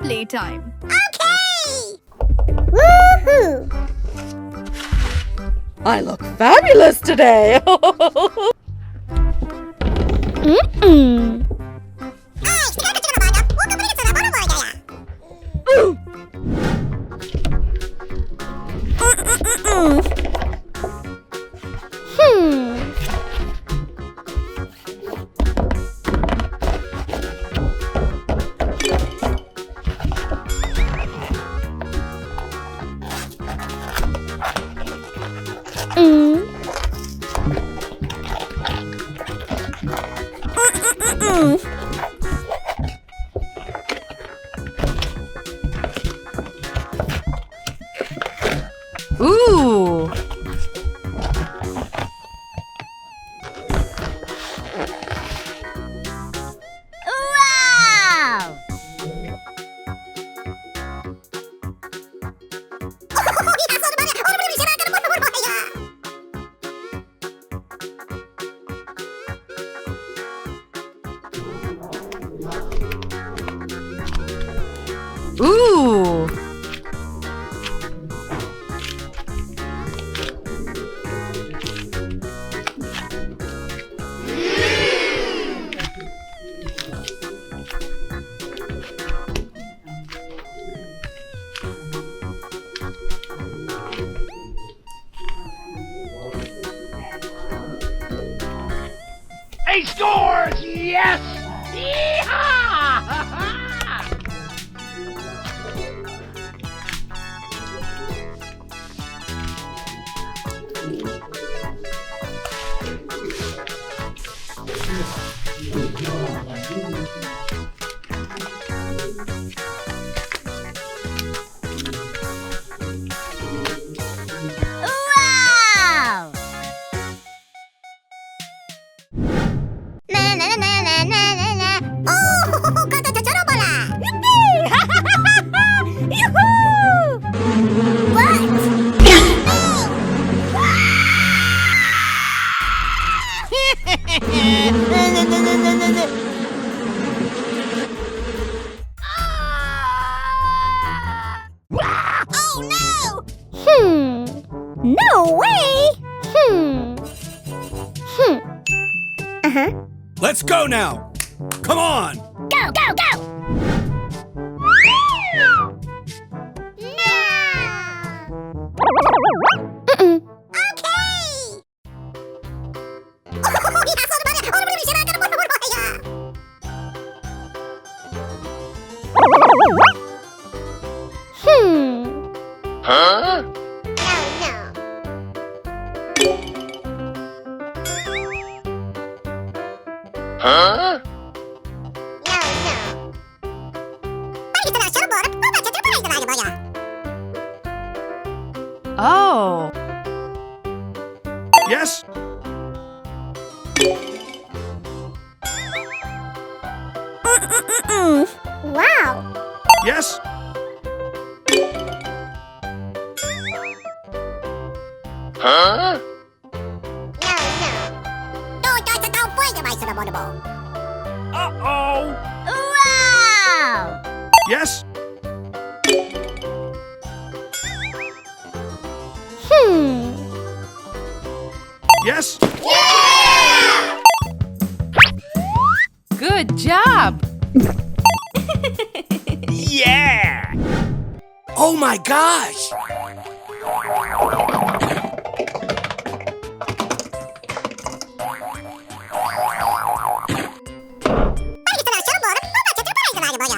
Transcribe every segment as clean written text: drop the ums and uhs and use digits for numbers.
playtime. Okay! Woohoo! I look fabulous today! Ooh! Wow! Ooh! He scores! Yes! Yeehaw! Wow! Na na na na na na na. Oh, kata chachorobola. Yippee! Yoo-hoo! What? Oh no! No way! Let's go now! Come on! Go, go, go! Huh? Huh? Oh! Yes? Wow! Yes? Huh? Uh-oh! Wow! Yes? Yes? Good job! Yeah! Oh my gosh!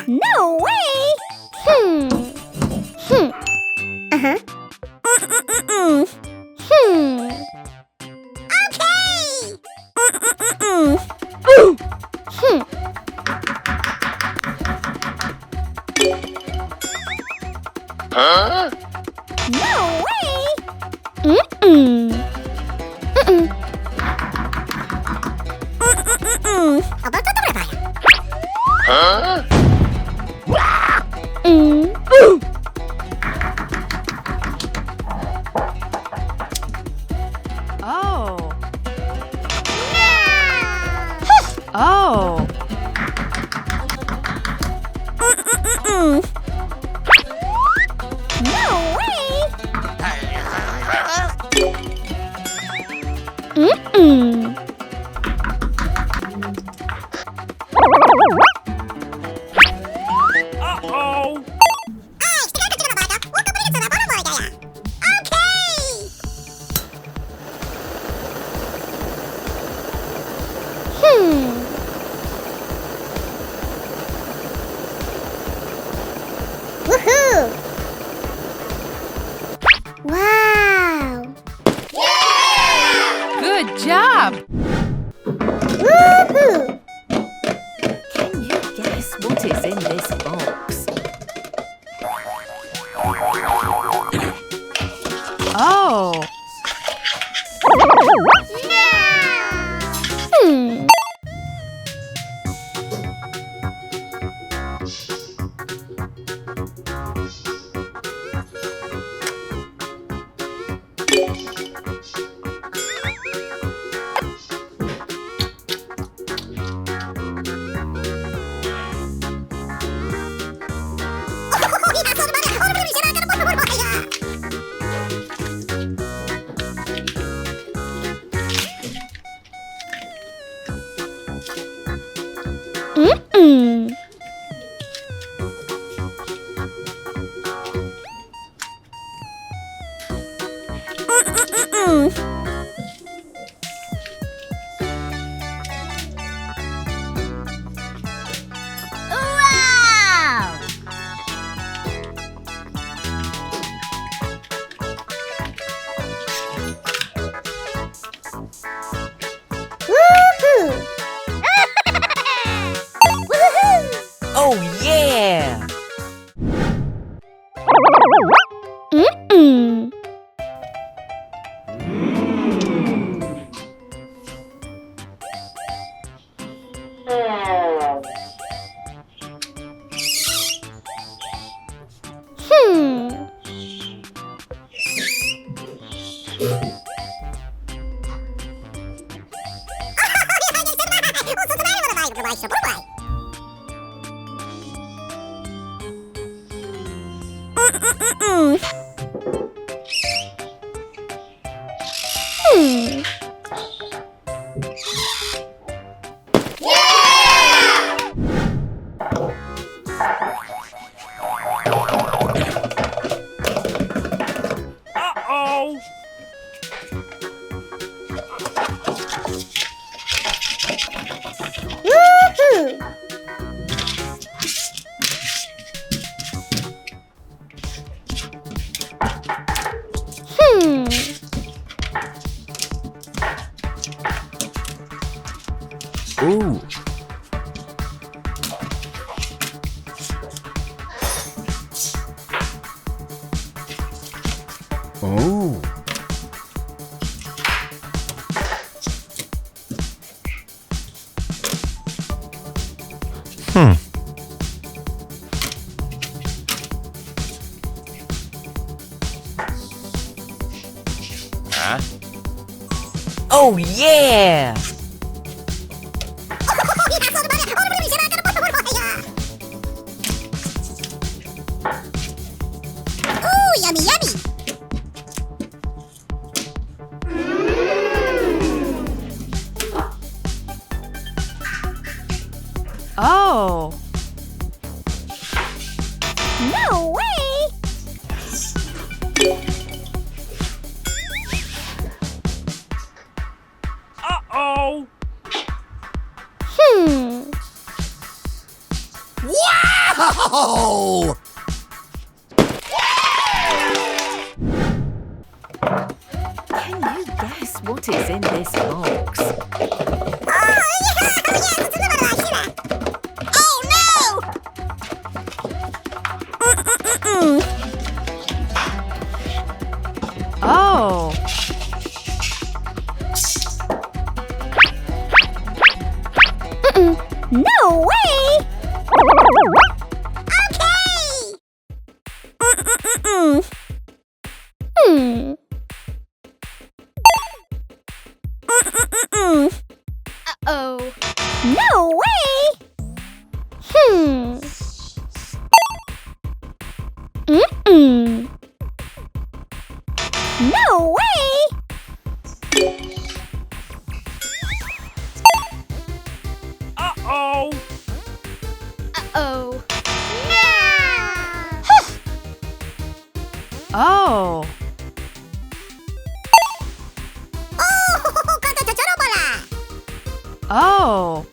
No way! Huh? No way! Huh? Oh! Oh! Woohoo! Wow! Good job. Woohoo! Can you guess what is in this box? Oh. Wow! Woohoo! Woohoo! Oh yeah! Uh-oh! Woohoo! Ooh. Oh. Oh yeah! Ooh, yummy, yummy! Oh. No way! Uh-oh! Wow! Can you guess what is in this box? Oh no! Oh. No way! Okay! Uh-oh. No way! No way! Uh-oh! Uh-oh. No! Oh. Oh.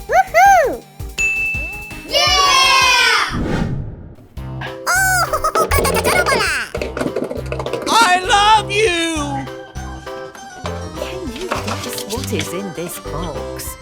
Woohoo! Yeah! Oh, I love you! Can you guess what is in this box?